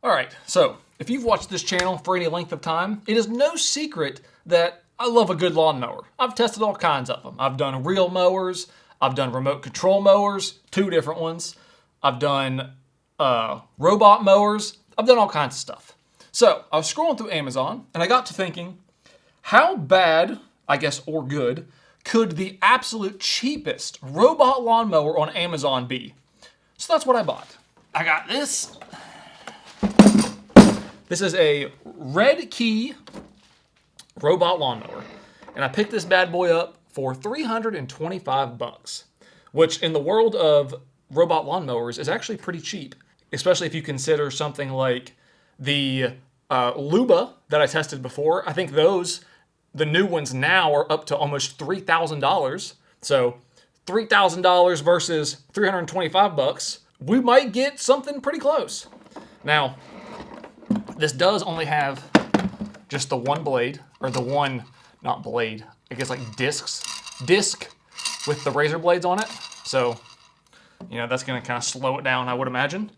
All right, so if you've watched this channel for any length of time, it is no secret that I love a good lawnmower. I've tested all kinds of them. I've done reel mowers, I've done remote control mowers, 2 different ones. I've done robot mowers. I've done all kinds of stuff. So I was scrolling through Amazon and I got to thinking, how bad, I guess, or good, could the absolute cheapest robot lawnmower on Amazon be? So that's what I bought. I got this. This is a Red Key robot lawnmower. And I picked this bad boy up for $325, which in the world of robot lawnmowers is actually pretty cheap, especially if you consider something like the Luba that I tested before. I think those, the new ones now, are up to almost $3,000. So $3,000 versus $325, we might get something pretty close. Now, this does only have just the one blade, or the one, not blade, I guess like disc with the razor blades on it. So, you know, that's gonna kind of slow it down, I would imagine.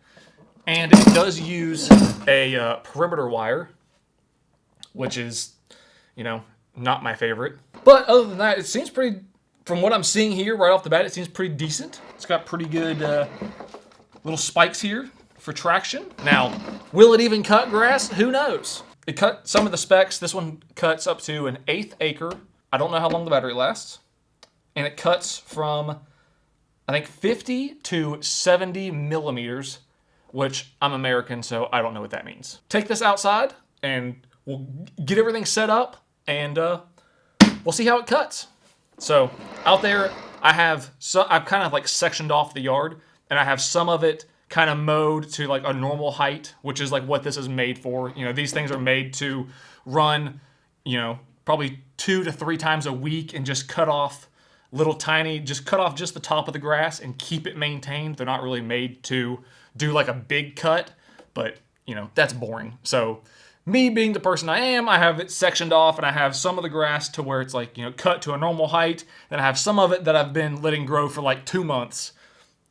And it does use a perimeter wire, which is, you know, not my favorite. But other than that, it seems pretty, from what I'm seeing here right off the bat, it seems pretty decent. It's got pretty good little spikes here for traction. Now, will it even cut grass? Who knows? It cut some of the specs. This one cuts up to an 1/8 acre. I don't know how long the battery lasts. And it cuts from, I think, 50 to 70 millimeters, which I'm American, so I don't know what that means. Take this outside and we'll get everything set up and we'll see how it cuts. So out there, I've kind of like sectioned off the yard, and I have some of it kind of mowed to like a normal height, which is like what this is made for. You know, these things are made to run, you know, probably 2 to 3 times a week and just cut off just cut off just the top of the grass and keep it maintained. They're not really made to do like a big cut, but you know, that's boring. So me being the person I am, I have it sectioned off, and I have some of the grass to where it's like, you know, cut to a normal height. Then I have some of it that I've been letting grow for like 2 months,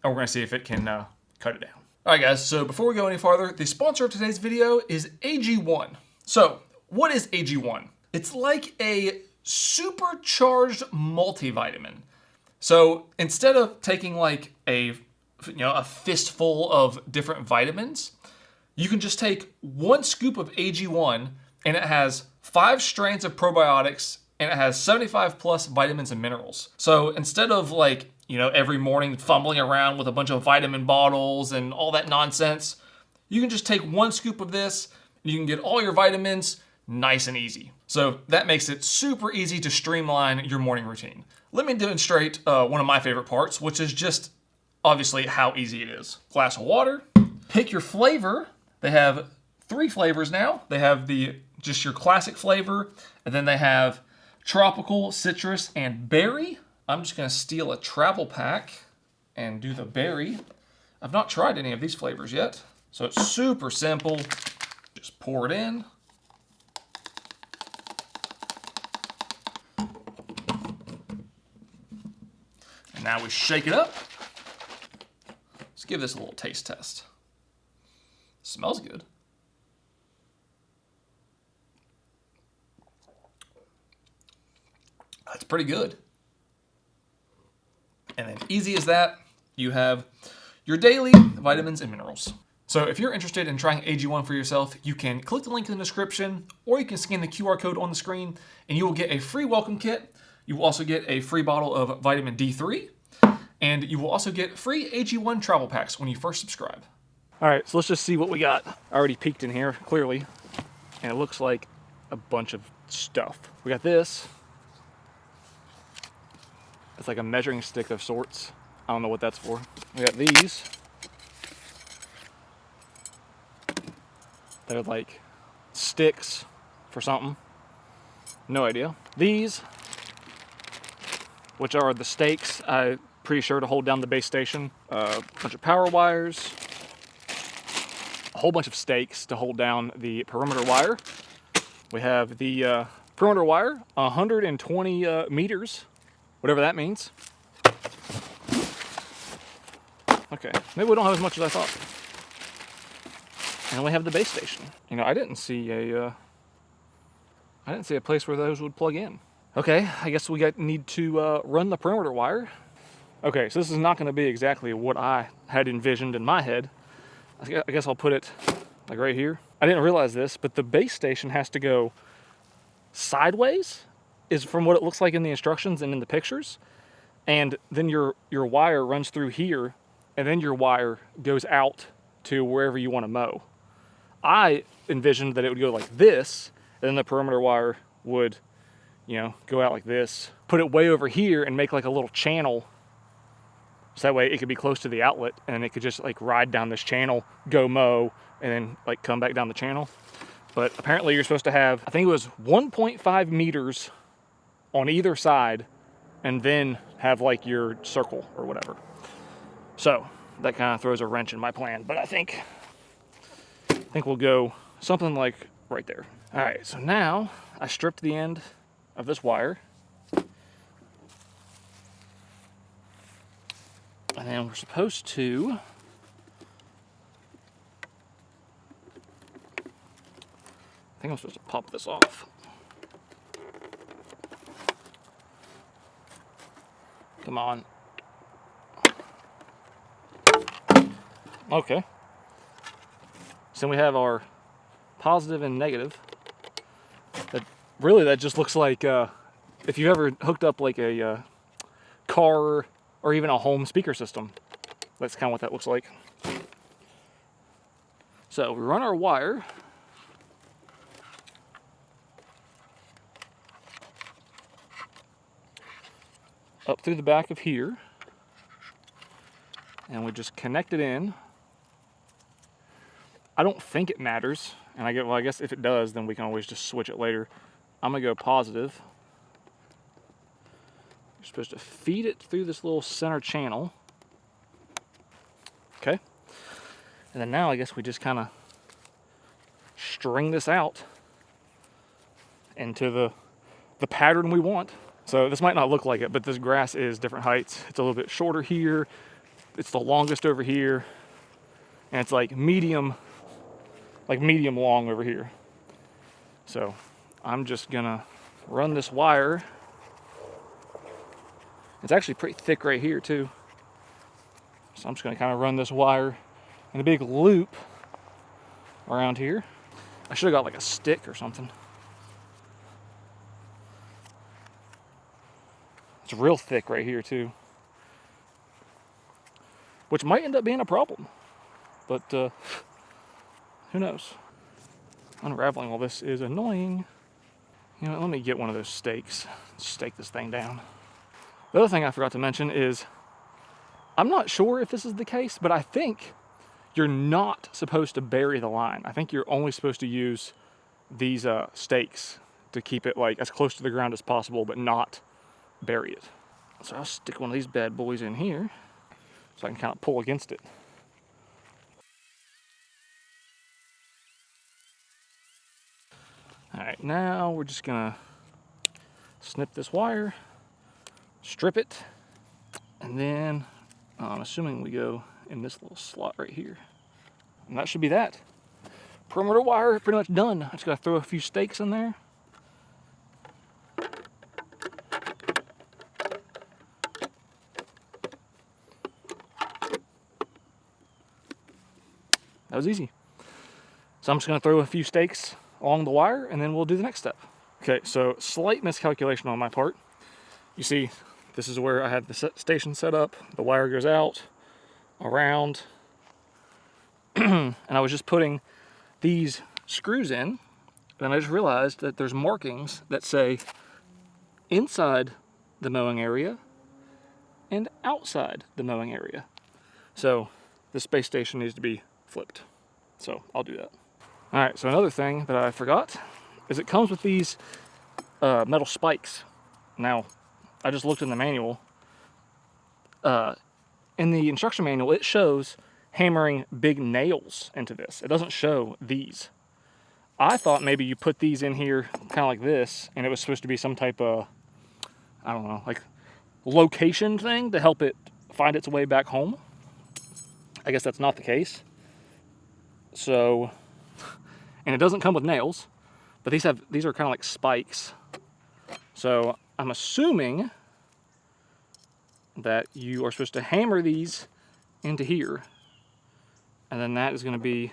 and we're gonna see if it can cut it down. All right, guys, so before we go any farther, the sponsor of today's video is AG1. So what is AG1? It's like a supercharged multivitamin. So instead of taking like a fistful of different vitamins, you can just take 1 scoop of AG1, and it has 5 strains of probiotics, and it has 75 plus vitamins and minerals. So instead of like, you know, every morning fumbling around with a bunch of vitamin bottles and all that nonsense, you can just take 1 scoop of this and you can get all your vitamins nice and easy. So that makes it super easy to streamline your morning routine. Let me demonstrate one of my favorite parts, which is just obviously how easy it is. Glass of water, pick your flavor. They have 3 flavors now. They have just your classic flavor, and then they have tropical, citrus, and berry. I'm just gonna steal a travel pack and do the berry. I've not tried any of these flavors yet, so it's super simple. Just pour it in. And now we shake it up. Let's give this a little taste test. Smells good. That's pretty good. And then easy as that, you have your daily vitamins and minerals. So if you're interested in trying AG1 for yourself, you can click the link in the description, or you can scan the QR code on the screen, and you will get a free welcome kit. You will also get a free bottle of vitamin D3, and you will also get free AG1 travel packs when you first subscribe. All right, so let's just see what we got. I already peeked in here, clearly, and it looks like a bunch of stuff. We got this. It's like a measuring stick of sorts. I don't know what that's for. We got these. They're like sticks for something. No idea. These, which are the stakes, I'm pretty sure to hold down the base station. A bunch of power wires. A whole bunch of stakes to hold down the perimeter wire. We have the perimeter wire, 120 meters. Whatever that means. Okay, maybe we don't have as much as I thought. And then we have the base station. You know, I didn't see a place where those would plug in. Okay, I guess we need to run the perimeter wire. Okay, so this is not going to be exactly what I had envisioned in my head. I guess I'll put it like right here. I didn't realize this, but the base station has to go sideways, is from what it looks like in the instructions and in the pictures. And then your wire runs through here, and then your wire goes out to wherever you want to mow. I envisioned that it would go like this, and then the perimeter wire would, you know, go out like this, put it way over here and make like a little channel. So that way it could be close to the outlet and it could just like ride down this channel, go mow, and then like come back down the channel. But apparently you're supposed to have, I think it was 1.5 meters on either side, and then have like your circle or whatever. So that kind of throws a wrench in my plan, but I think we'll go something like right there. All right, so now I stripped the end of this wire. And then we're supposed to I think I'm supposed to pop this off. Come on. Okay. So we have our positive and negative. That just looks like if you ever hooked up like a car or even a home speaker system. That's kind of what that looks like. So we run our wire. Up through the back of here. And we just connect it in. I don't think it matters. And I guess if it does, then we can always just switch it later. I'm gonna go positive. You're supposed to feed it through this little center channel. Okay. And then now I guess we just kind of string this out into the pattern we want. So this might not look like it, but this grass is different heights. It's a little bit shorter here. It's the longest over here. And it's like medium long over here. So I'm just gonna run this wire. It's actually pretty thick right here too. So I'm just gonna kind of run this wire in a big loop around here. I should have got like a stick or something. It's real thick right here too, which might end up being a problem, but who knows? Unraveling all this is annoying. You know, let me get one of those stakes, stake this thing down. The other thing I forgot to mention is, I'm not sure if this is the case, but I think you're not supposed to bury the line. I think you're only supposed to use these stakes to keep it like as close to the ground as possible, but not bury it. So I'll stick one of these bad boys in here so I can kind of pull against it. All right, now we're just gonna snip this wire, strip it, and then I'm assuming we go in this little slot right here. And that should be that. Perimeter wire pretty much done. I just gotta throw a few stakes in there. That was easy. So I'm just gonna throw a few stakes along the wire and then we'll do the next step. Okay, so slight miscalculation on my part. You see, this is where I had the station set up. The wire goes out, around, and I was just putting these screws in, and I just realized that there's markings that say inside the mowing area and outside the mowing area. So this space station needs to be flipped. So I'll do that. All right, so another thing that I forgot is it comes with these metal spikes. Now, I just looked in the manual. In the instruction manual, it shows hammering big nails into this. It doesn't show these. I thought maybe you put these in here kind of like this, and it was supposed to be some type of, I don't know, like location thing to help it find its way back home. I guess that's not the case. So And it doesn't come with nails, but these are kind of like spikes. So I'm assuming that you are supposed to hammer these into here, and then that is going to be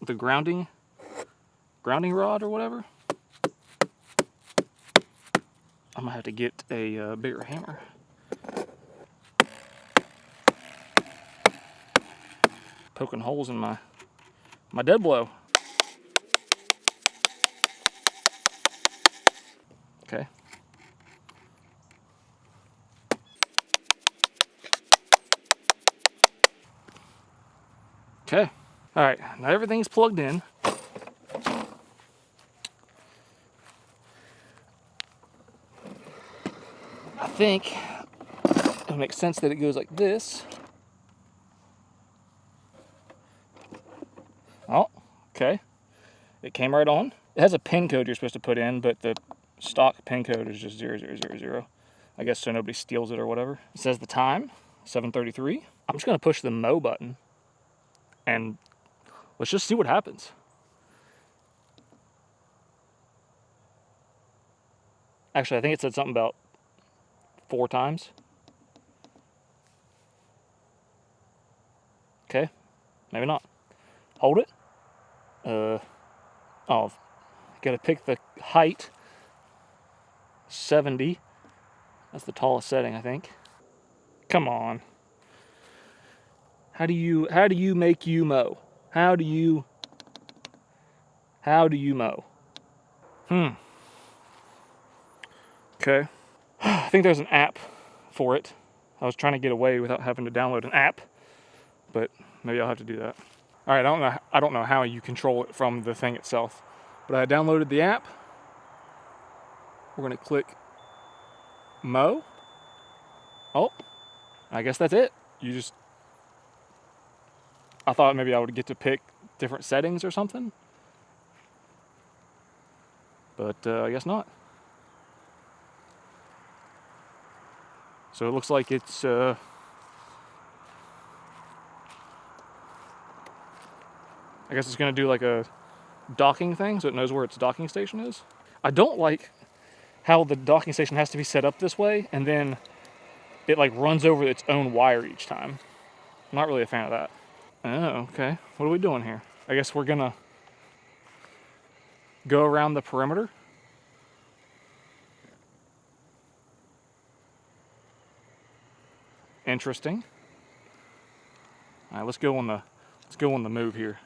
the grounding rod or whatever. I'm gonna have to get a bigger hammer. Poking holes in my dead blow. Okay. Okay. All right. Now everything's plugged in. I think it makes sense that it goes like this. Oh, okay. It came right on. It has a pin code you're supposed to put in, but the stock pin code is just 0000. I guess so nobody steals it or whatever. It says the time, 7:33. I'm just gonna push the mow button and let's just see what happens. Actually, I think it said something about 4 times. Okay, maybe not. Hold it. Oh, gotta pick the height. 70. That's the tallest setting, I think. Come on. How do you make you mow? How do you mow? Okay. I think there's an app for it. I was trying to get away without having to download an app, but maybe I'll have to do that. All right, I don't know how you control it from the thing itself, but I downloaded the app. We're gonna click mow. Oh, I guess that's it. I thought maybe I would get to pick different settings or something, but I guess not. So it looks like it's I guess it's gonna do like a docking thing, so it knows where its docking station is. I don't like how the docking station has to be set up this way, and then it like runs over its own wire each time. I'm not really a fan of that. Oh, okay. What are we doing here? I guess we're gonna go around the perimeter. Interesting. All right, let's go on the move here.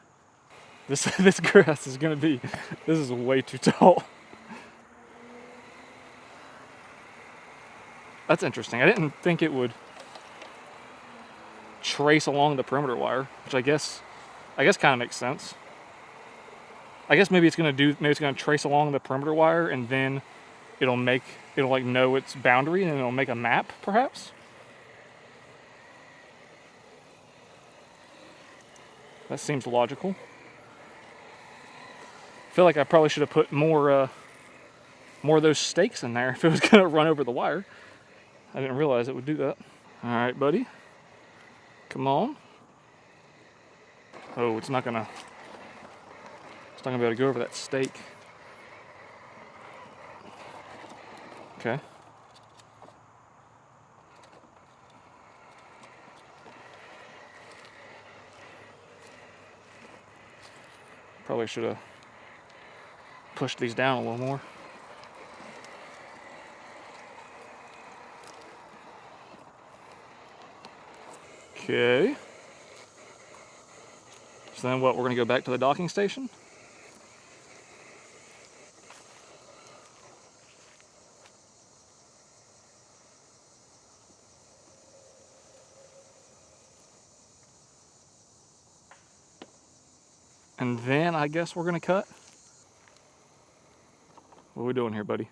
This grass is gonna be, this is way too tall. That's interesting. I didn't think it would trace along the perimeter wire, which I guess kind of makes sense. I guess maybe it's gonna trace along the perimeter wire, and then it'll like know its boundary, and it'll make a map, perhaps. That seems logical. I feel like I probably should have put more of those stakes in there if it was gonna run over the wire. I didn't realize it would do that. All right, buddy. Come on. Oh, it's not gonna be able to go over that stake. Okay. Probably should have pushed these down a little more. Okay. So then what, we're gonna go back to the docking station? And then I guess we're gonna cut. What are we doing here, buddy?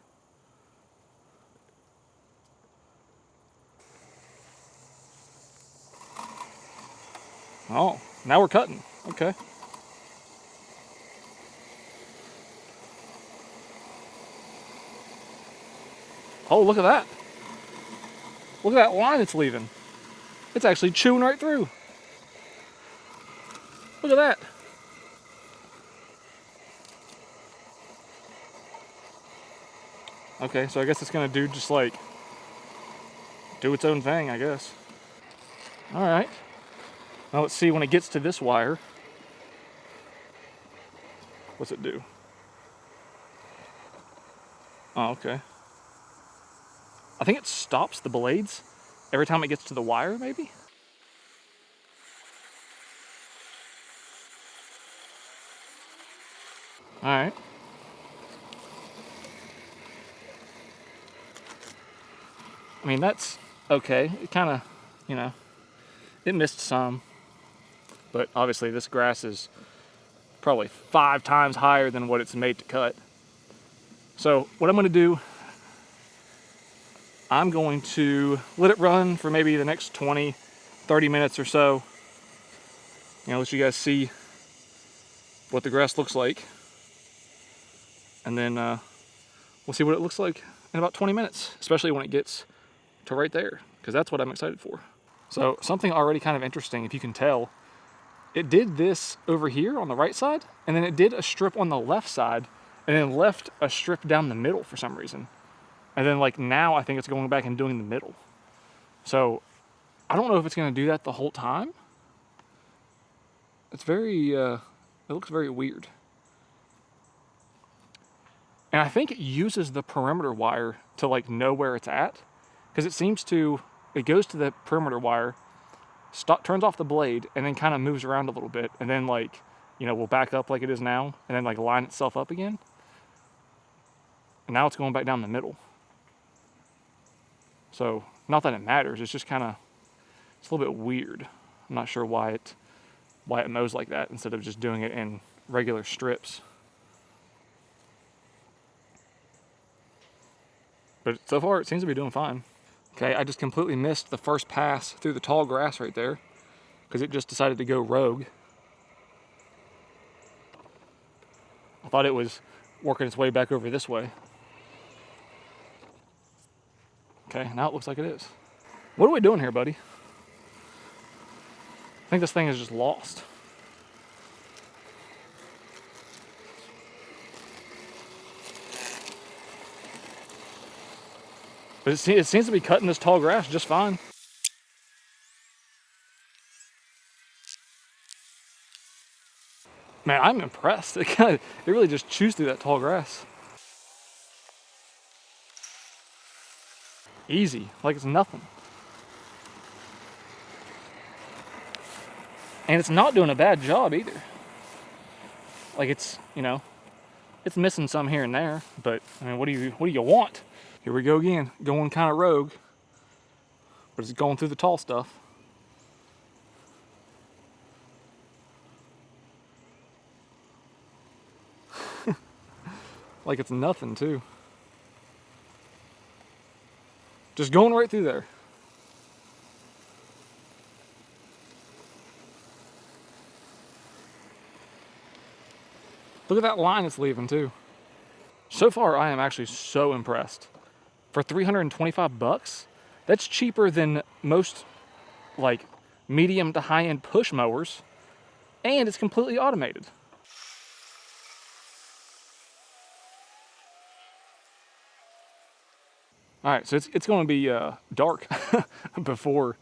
Oh, now we're cutting. Okay. Oh, look at that. Look at that line it's leaving. It's actually chewing right through. Look at that. Okay, so I guess it's gonna do just like, do its own thing, I guess. All right. Now let's see when it gets to this wire. What's it do? Oh, okay. I think it stops the blades every time it gets to the wire, maybe? All right. I mean, that's okay. It kind of, you know, it missed some. But obviously this grass is probably 5 times higher than what it's made to cut. So what I'm gonna do, I'm going to let it run for maybe the next 20, 30 minutes or so. You know, let you guys see what the grass looks like. And then we'll see what it looks like in about 20 minutes, especially when it gets to right there, because that's what I'm excited for. So something already kind of interesting, if you can tell, it did this over here on the right side, and then it did a strip on the left side, and then left a strip down the middle for some reason. And then like now I think it's going back and doing the middle. So I don't know if it's gonna do that the whole time. It's very, it looks very weird. And I think it uses the perimeter wire to like know where it's at, because it seems to, it goes to the perimeter wire, turns off the blade, and then kind of moves around a little bit, and then like, you know, will back up like it is now, and then like line itself up again. And now it's going back down the middle. So not that it matters, it's just kind of, it's a little bit weird. I'm not sure why it mows like that instead of just doing it in regular strips. But so far it seems to be doing fine. Okay, I just completely missed the first pass through the tall grass right there because it just decided to go rogue. I thought it was working its way back over this way. Okay, now it looks like it is. What are we doing here, buddy? I think this thing is just lost. But it seems to be cutting this tall grass just fine. Man, I'm impressed. It really just chews through that tall grass. Easy, like it's nothing. And it's not doing a bad job either. Like it's, you know, it's missing some here and there, but I mean, what do you want? Here we go again, going kind of rogue, but it's going through the tall stuff. Like it's nothing too. Just going right through there. Look at that line it's leaving too. So far, I am actually so impressed. For 325 bucks, that's cheaper than most like medium to high-end push mowers, and it's completely automated. All right, so it's going to be dark before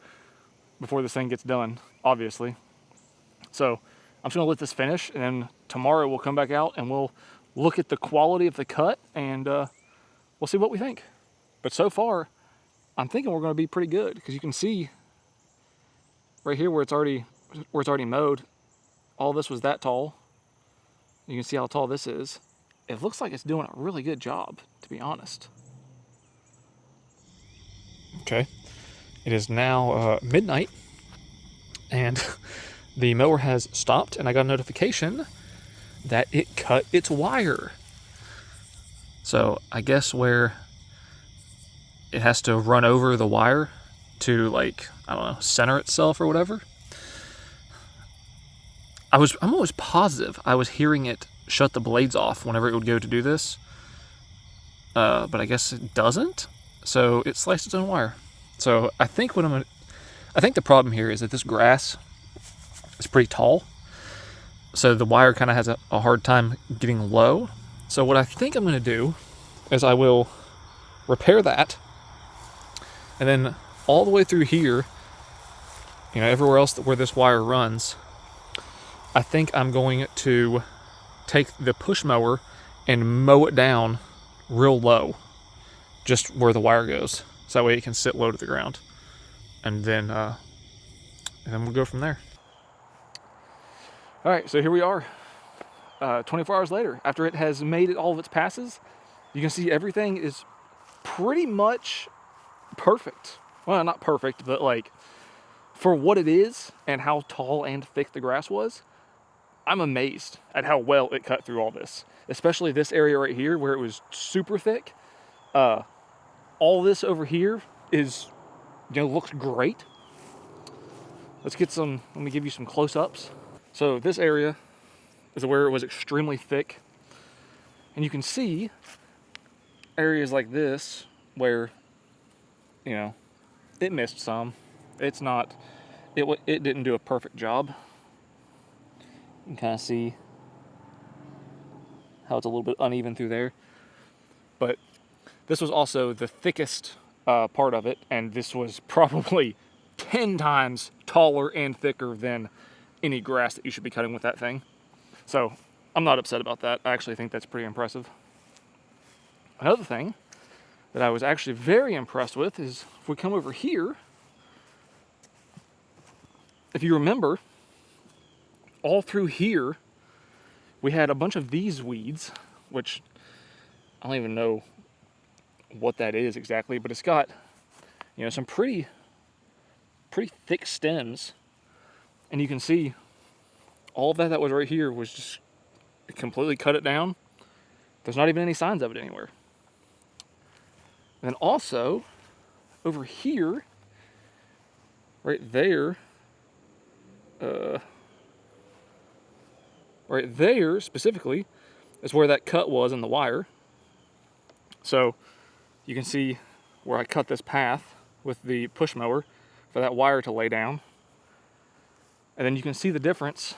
this thing gets done, obviously. So I'm just going to let this finish, and then tomorrow we'll come back out and we'll look at the quality of the cut, and we'll see what we think. But so far, I'm thinking we're going to be pretty good, because you can see right here where it's already mowed. All this was that tall. You can see how tall this is. It looks like it's doing a really good job, to be honest. Okay, it is now midnight, and the mower has stopped, and I got a notification that it cut its wire. So I guess where it has to run over the wire to, like, I don't know, center itself or whatever. I'm almost positive I was hearing it shut the blades off whenever it would go to do this. But I guess it doesn't. So it sliced its own wire. So I think the problem here is that this grass is pretty tall. So the wire kind of has a hard time getting low. So what I think I'm going to do is I will repair that. And then all the way through here, you know, everywhere else where this wire runs, I think I'm going to take the push mower and mow it down real low, just where the wire goes. So that way it can sit low to the ground. And then we'll go from there. All right, so here we are, 24 hours later. After it has made all of its passes, you can see everything is pretty much perfect. Well, not perfect, but like for what it is and how tall and thick the grass was, I'm amazed at how well it cut through all this. Especially this area right here where it was super thick. All this over here is, you know, looks great. Let's get some, let me give you some close-ups. So this area is where it was extremely thick. And you can see areas like this where, you know, it missed some. It's not, it didn't do a perfect job. You can kind of see how it's a little bit uneven through there. But this was also the thickest part of it, and this was probably 10 times taller and thicker than any grass that you should be cutting with that thing. So I'm not upset about that. I actually think that's pretty impressive. Another thing that I was actually very impressed with is if we come over here, if you remember, all through here, we had a bunch of these weeds, which I don't even know what that is exactly, but it's got, you know, some pretty thick stems. And you can see all of that was right here was just completely cut it down. There's not even any signs of it anywhere. And then also over here, right there, right there specifically is where that cut was in the wire. So you can see where I cut this path with the push mower for that wire to lay down. And then you can see the difference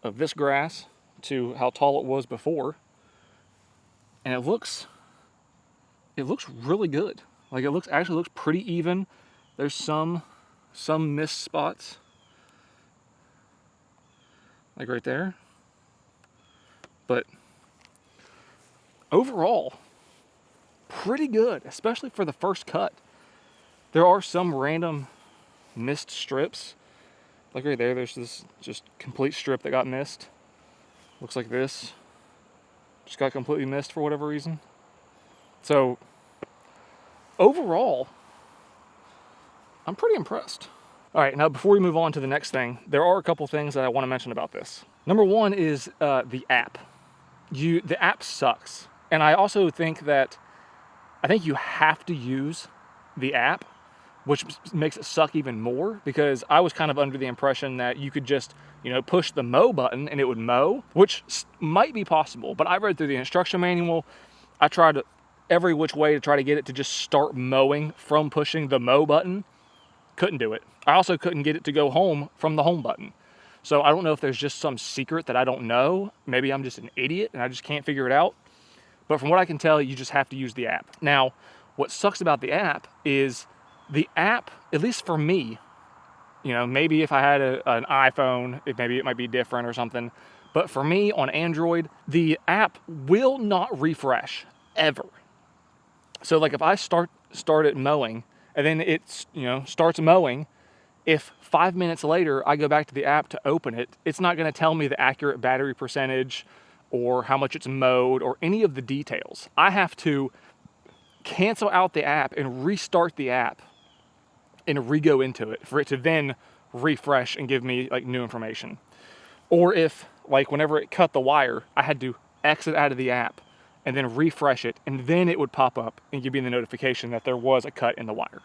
of this grass to how tall it was before. And it looks really good. Like it actually looks pretty even. There's some missed spots, like right there. But overall, pretty good, especially for the first cut. There are some random missed strips. Like right there, there's this just complete strip that got missed. Looks like this. Just got completely missed for whatever reason. So overall, I'm pretty impressed. All right, now before we move on to the next thing, there are a couple things that I want to mention about this. Number one is the app. The app sucks. And I also think that, I think you have to use the app, which makes it suck even more, because I was kind of under the impression that you could just, you know, push the mow button and it would mow, which might be possible, but I read through the instruction manual. I tried every which way to try to get it to just start mowing from pushing the mow button. Couldn't do it. I also couldn't get it to go home from the home button. So I don't know if there's just some secret that I don't know. Maybe I'm just an idiot and I just can't figure it out. But from what I can tell, you just have to use the app. Now, what sucks about the app is the app, at least for me, you know, maybe if I had an iPhone, maybe it might be different or something. But for me on Android, the app will not refresh ever. So like if I started mowing and then it's, you know, starts mowing, if 5 minutes later I go back to the app to open it, it's not going to tell me the accurate battery percentage or how much it's mowed or any of the details. I have to cancel out the app and restart the app and re-go into it for it to then refresh and give me like new information. Or if like whenever it cut the wire, I had to exit out of the app and then refresh it, and then it would pop up and give me the notification that there was a cut in the wire.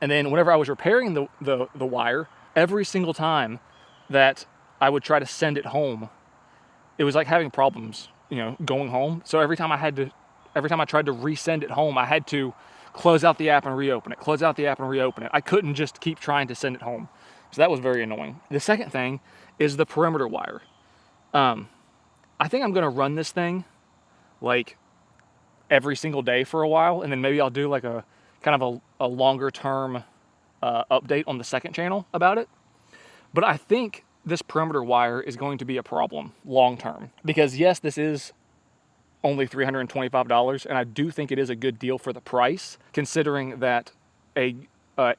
And then whenever I was repairing the wire, every single time that I would try to send it home, it was like having problems, you know, going home. So every time I tried to resend it home, I had to close out the app and reopen it, close out the app and reopen it. I couldn't just keep trying to send it home. So that was very annoying. The second thing is the perimeter wire. I think I'm gonna run this thing like every single day for a while, and then maybe I'll do like a kind of a longer term update on the second channel about it. But I think this perimeter wire is going to be a problem long term, because yes, this is only $325, and I do think it is a good deal for the price, considering that a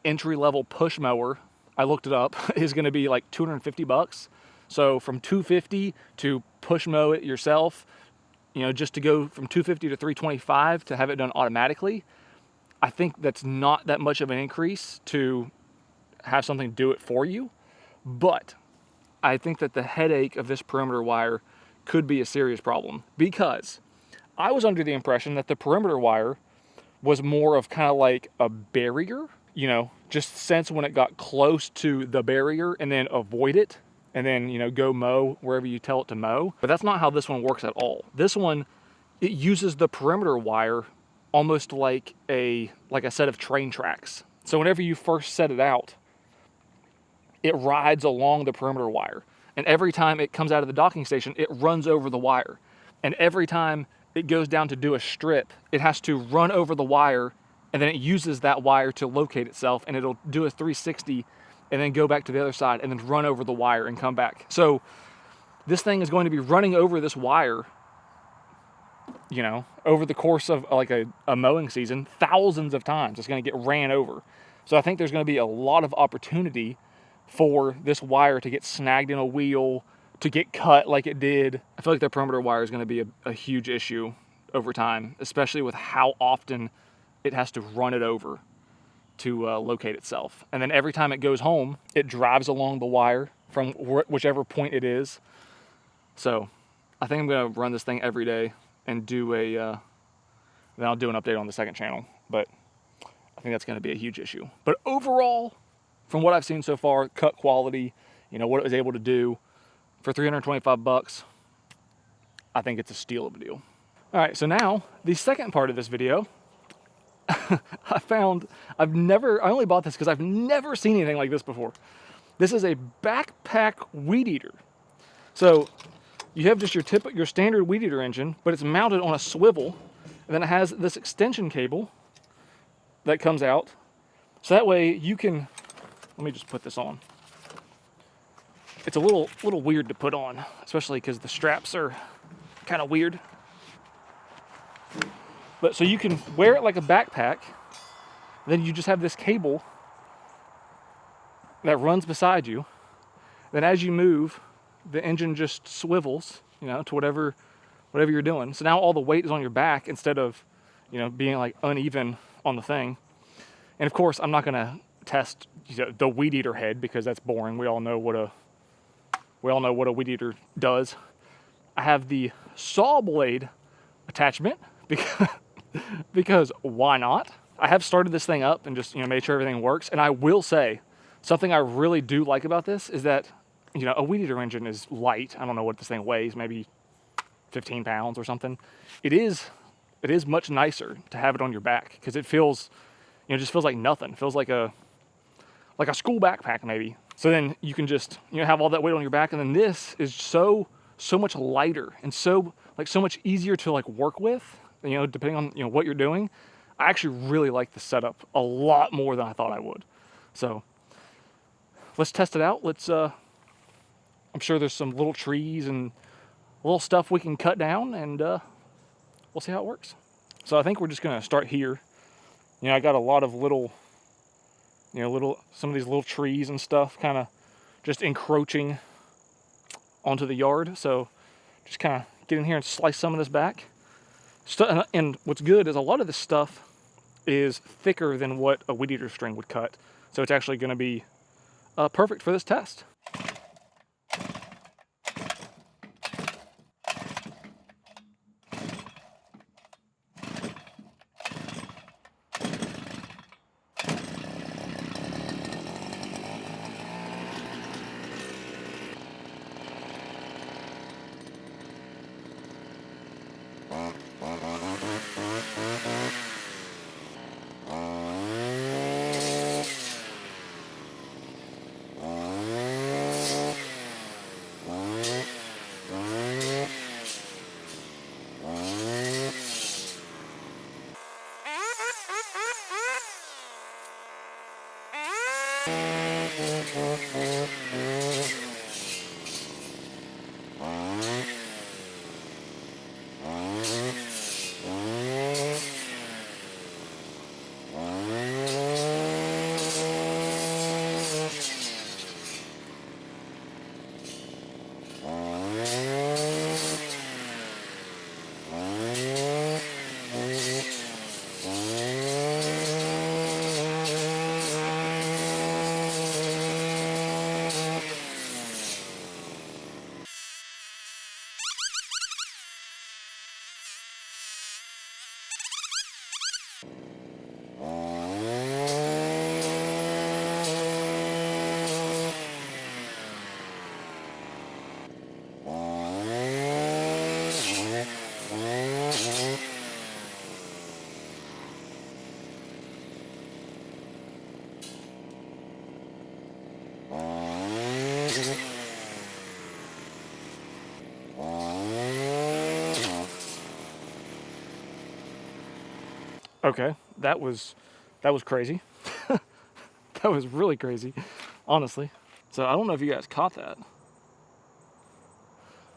entry-level push mower, I looked it up, is going to be like 250 bucks. So from 250 to push mow it yourself, you know, just to go from 250 to 325 to have it done automatically, I think that's not that much of an increase to have something do it for you. But I think that the headache of this perimeter wire could be a serious problem, because I was under the impression that the perimeter wire was more of kind of like a barrier, you know, just sense when it got close to the barrier and then avoid it, and then, you know, go mow wherever you tell it to mow. But that's not how this one works at all. This one, it uses the perimeter wire almost like a set of train tracks. So whenever you first set it out, it rides along the perimeter wire. And every time it comes out of the docking station, it runs over the wire. And every time it goes down to do a strip, it has to run over the wire, and then it uses that wire to locate itself, and it'll do a 360 and then go back to the other side and then run over the wire and come back. So this thing is going to be running over this wire, you know, over the course of like a mowing season, thousands of times. It's going to get ran over. So I think there's going to be a lot of opportunity for this wire to get snagged in a wheel, to get cut like it did. I feel like the perimeter wire is going to be a huge issue over time, especially with how often it has to run it over to locate itself. And then every time it goes home, it drives along the wire from whichever point it is. So I think I'm going to run this thing every day and do then I'll do an update on the second channel. But I think that's going to be a huge issue. But overall, from what I've seen so far, cut quality, you know, what it was able to do for 325 bucks, I think it's a steal of a deal. All right, so now the second part of this video, I only bought this because I've never seen anything like this before. This is a backpack weed eater. So you have just your standard weed eater engine, but it's mounted on a swivel, and then it has this extension cable that comes out. So that way you can, let me just put this on. It's a little weird to put on, especially because the straps are kind of weird. But so you can wear it like a backpack, then you just have this cable that runs beside you. Then as you move, the engine just swivels, you know, to whatever you're doing. So now all the weight is on your back instead of, you know, being like uneven on the thing. And of course, I'm not gonna test, you know, the weed eater head, because that's boring. We all know what a weed eater does. I have the saw blade attachment because why not? I have started this thing up and just, you know, made sure everything works. And I will say, something I really do like about this is that, you know, a weed eater engine is light. I don't know what this thing weighs, maybe 15 pounds or something. It is much nicer to have it on your back, because it feels, you know, just feels like nothing. It feels like a school backpack maybe. So then you can just, you know, have all that weight on your back, and then this is so much lighter and so much easier to like work with, you know, depending on, you know, what you're doing. I actually really like the setup a lot more than I thought I would. So let's test it out. I'm sure there's some little trees and little stuff we can cut down, and we'll see how it works. So I think we're just gonna start here. You know, I got a lot of some of these little trees and stuff kind of just encroaching onto the yard. So just kind of get in here and slice some of this back. And what's good is a lot of this stuff is thicker than what a weed eater string would cut. So it's actually going to be perfect for this test. Okay, that was crazy. That was really crazy, honestly. So I don't know if you guys caught that,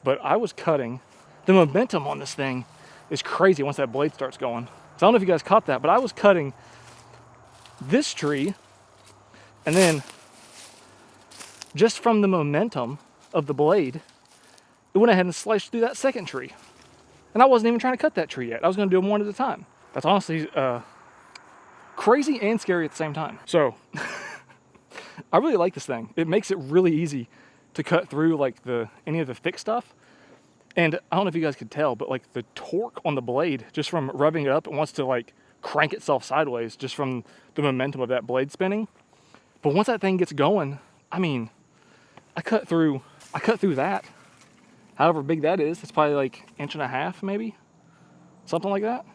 but I was cutting. The momentum on this thing is crazy once that blade starts going. So I don't know if you guys caught that, but I was cutting this tree, and then just from the momentum of the blade, it went ahead and sliced through that second tree. And I wasn't even trying to cut that tree yet. I was gonna do them one at a time. That's honestly crazy and scary at the same time. So I really like this thing. It makes it really easy to cut through like any of the thick stuff. And I don't know if you guys could tell, but like the torque on the blade, just from rubbing it up, it wants to like crank itself sideways just from the momentum of that blade spinning. But once that thing gets going, I mean, I cut through that, however big that is. It's probably like 1.5 inches, maybe, something like that.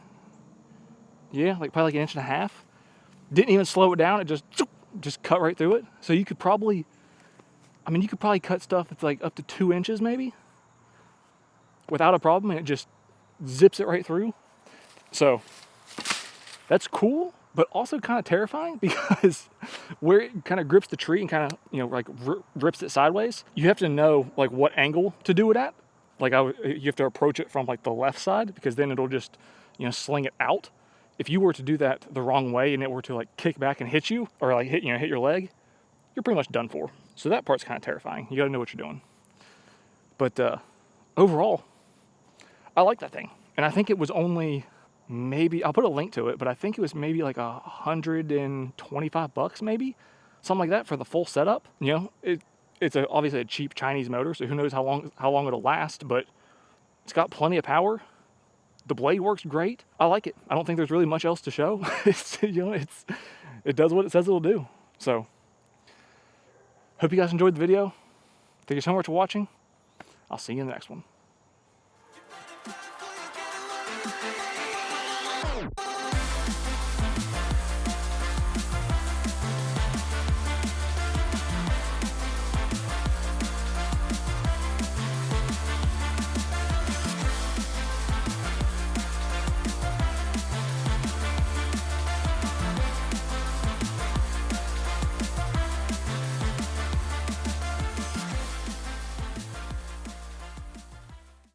Yeah, like probably like 1.5 inches. Didn't even slow it down. It just cut right through it. So you could probably, you could probably cut stuff that's like up to 2 inches maybe without a problem, and it just zips it right through. So that's cool, but also kind of terrifying, because where it kind of grips the tree and kind of, like rips it sideways, you have to know like what angle to do it at. Like you have to approach it from like the left side, because then it'll just, sling it out. If you were to do that the wrong way and it were to like kick back and hit you, or like hit your leg, you're pretty much done for. So that part's kind of terrifying. You got to know what you're doing. But overall, I like that thing. And I think it was only maybe, I'll put a link to it, but I think it was maybe like $125 maybe, something like that for the full setup. It's obviously a cheap Chinese motor, so who knows how long it'll last, but it's got plenty of power. The blade works great. I like it. I don't think there's really much else to show. It does what it says it'll do. So, hope you guys enjoyed the video. Thank you so much for watching. I'll see you in the next one.